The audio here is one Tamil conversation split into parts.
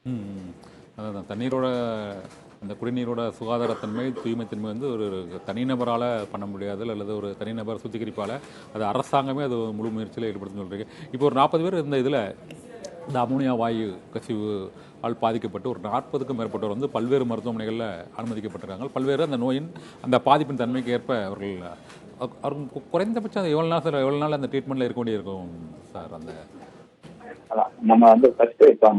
ம். அதான் தண்ணீரோட அந்த குடிநீரோட சுகாதாரத்தன்மை, தூய்மைத்தன்மை வந்து ஒரு தனிநபரால் பண்ண முடியாது, அல்லது ஒரு தனிநபர் சுத்திகரிப்பால் அது அரசாங்கமே அது முழு முயற்சியில் ஈடுபடுத்துன்னு சொல்கிறீங்க. இப்போ ஒரு 40 பேர் இந்த இதில் இந்த அமோனியா வாயு கசிவு ஆல் பாதிக்கப்பட்டு ஒரு 40க்கும் மேற்பட்டோர் வந்து பல்வேறு மருத்துவமனைகளில் அனுமதிக்கப்பட்டிருக்காங்க. பல்வேறு அந்த நோயின் அந்த பாதிப்பின் தன்மைக்கு ஏற்ப அவர்கள் குறைந்தபட்சம் எவ்வளோ நாள் அந்த ட்ரீட்மெண்ட்டில் இருக்க வேண்டியிருக்கும் சார்? அந்த நம்ம வந்து ஃபர்ஸ்ட் இப்போ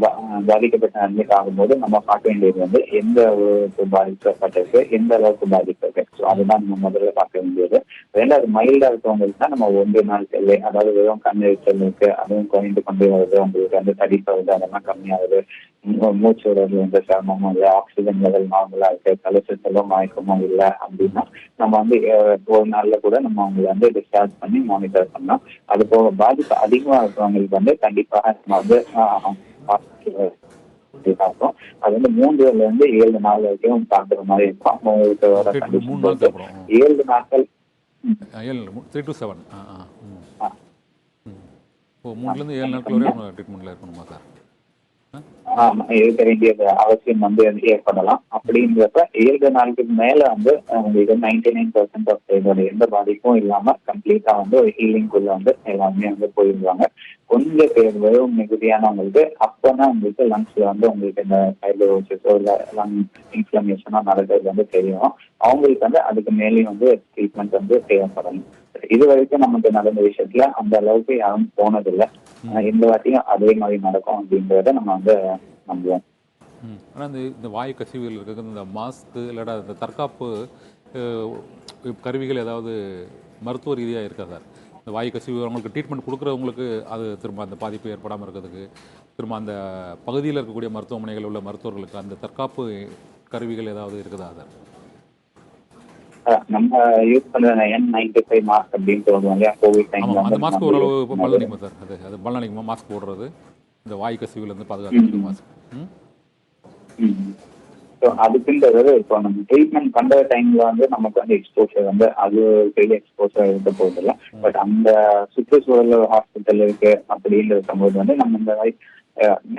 பாதிக்கப்பட்ட அட்மிட் ஆகும்போது நம்ம பார்க்க வேண்டியது வந்து எந்த அளவுக்கு பாதிக்கப்பட்டிருக்கு, எந்த அளவுக்கு பாதிப்பிருக்கு. ஸோ அதுதான் நம்ம முதல்ல பார்க்க வேண்டியது. ரெண்டாவது மைல்டா இருக்கவங்களுக்கு தான் நம்ம 1 நாட்கள், அதாவது வெறும் கண் எரிச்சல் இருக்கு, அதுவும் குறைந்து கொண்டே வருது, உங்களுக்கு வந்து தடிப்பு வருது, அதெல்லாம் கம்மியாகுது, மூச்சு விடுறது எந்த சிரமமும் இல்லை, ஆக்சிஜன் லெவல் நார்மலா இருக்கு, தலைச்சுத்தலும் மயக்கமும் இல்லை அப்படின்னா நம்ம வந்து ஒரு நாள்ல கூட நம்ம அவங்களை வந்து டிஸ்சார்ஜ் பண்ணி மானிட்டர் பண்ணலாம். அது போக பாதிப்பு அதிகமா இருக்கிறவங்களுக்கு வந்து கண்டிப்பாக நம்ம வந்து பார்ப்போம். அது வந்து 3 to 7 நாள் வரைக்கும் பார்க்குற மாதிரி இருக்கும். உங்களுக்கு 7 நாட்கள் 3 to 7 3லேருந்து 7 நாட்கள் வரை ட்ரீட்மெண்ட்டில் இருக்கணுமா சார்? இருக்க வேண்டியது அவசியம் வந்து ஏற்படலாம். அப்படின்றப்ப 7 நாளுக்கு மேல வந்து உங்களுக்கு 99% ஆஃப் இதோட எந்த பாதிப்பும் இல்லாம கம்ப்ளீட்டா வந்து ஒரு ஹீலிங்குள்ள வந்து எல்லாருமே வந்து போயிருவாங்க. கொஞ்சம் பேர் வெறும் மிகுதியானவங்களுக்கு அப்பதான் உங்களுக்கு லங்ஸ்ல வந்து உங்களுக்கு இந்த ஃபைப்ரோசிஸோ இல்ல லங் இன்ஃப்ளமேஷனோ நடக்கிறது வந்து தெரியும். அவங்களுக்கு வந்து அதுக்கு மேலேயும் வந்து ட்ரீட்மெண்ட் வந்து தேவைப்படணும். இது வரைக்கும் நமக்கு நடந்த விஷயத்துல அந்த அளவுக்கு யாரும் போனதில்லை. இந்த வாட்டியும் அதே மாதிரி நடக்கும் அப்படின்றத நம்ம வந்து நம்புவோம். ஆனால் இந்த வாயு கசிவுகள் இருக்கிறது இந்த மாஸ்க்கு இல்லாட்டா இந்த தற்காப்பு கருவிகள் ஏதாவது மருத்துவ ரீதியாக இருக்கா சார்? இந்த வாயு கசிவு அவங்களுக்கு ட்ரீட்மெண்ட் கொடுக்குறவங்களுக்கு அது திரும்ப அந்த பாதிப்பு ஏற்படாமல் இருக்கிறதுக்கு, திரும்ப அந்த பகுதியில் இருக்கக்கூடிய மருத்துவமனைகள் உள்ள மருத்துவர்களுக்கு அந்த தற்காப்பு கருவிகள் ஏதாவது இருக்குதா சார்? நம்ம யூஸ் பண்ற N95 மாஸ்க் அப்படின்னு சொல்லுவோம் இல்லையா, கோவிட் டைம்ல அந்த மாஸ்க் ஓரளவு பலனளிக்குமா சார்? அது பலனளிக்குமா மாஸ்க் போடுறது, இந்த வாயு கசிவுலேருந்து பாதுகாக்கிறது மாஸ்க்? அதுக்குன்றது இப்போ நம்ம ட்ரீட்மெண்ட் பண்ற டைம்ல வந்து நமக்கு வந்து எக்ஸ்போசர் வந்து அது பெரிய எக்ஸ்போசர் இருக்க போகுது இல்லை. பட் அந்த சுற்றுச்சூழல் ஹாஸ்பிட்டல் இருக்கு அப்படின்னு இருக்கும்போது வந்து நம்ம இந்த மாதிரி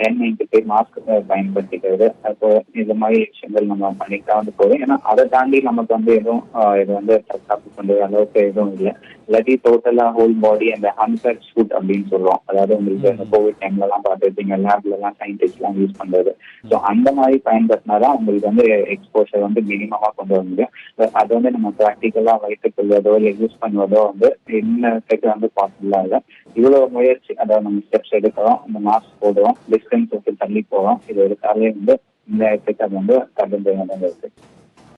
N95 மாஸ்க் பயன்படுத்திக்கிறது, அப்போ இந்த மாதிரி விஷயங்கள் நம்ம பண்ணிட்டா வந்து போதும். ஏன்னா அதை தாண்டி நமக்கு வந்து எதுவும் இது வந்து தற்காப்பு பண்ற அளவுக்கு எதுவும் இல்லை. இல்லாட்டி டோட்டலா ஹோல் பாடி அந்த ஹண்ட்ரட் ஷூட் அப்படின்னு சொல்லுவோம். அதாவது உங்களுக்கு இந்த கோவிட் டைம்ல எல்லாம் பார்த்துருப்பீங்க, லேப்ல எல்லாம் சயின்டிஸ்ட் எல்லாம் யூஸ் பண்றது. ஸோ அந்த மாதிரி பயன்படுத்தினாதான் உங்களுக்கு வந்து எக்ஸ்போஷர் வந்து மினிமமா கொண்டு வர முடியும். அது வந்து நம்ம ப்ராக்டிக்கலா வைத்துக் கொள்வதோ இல்லை யூஸ் பண்ணுவதோ வந்து இன்னத்துக்கு வந்து பாசிபிளா இல்லை. இவ்வளவு முயற்சி, அதாவது நம்ம ஸ்டெப்ஸ் எடுக்கிறோம், இந்த மாஸ்க் போடுறோம், டிஸ்டன்ஸ் விட்டு தள்ளி போறோம், இது எடுத்தாலே வந்து இந்த இடத்துக்கு அது வந்து தகுந்த இருக்கு.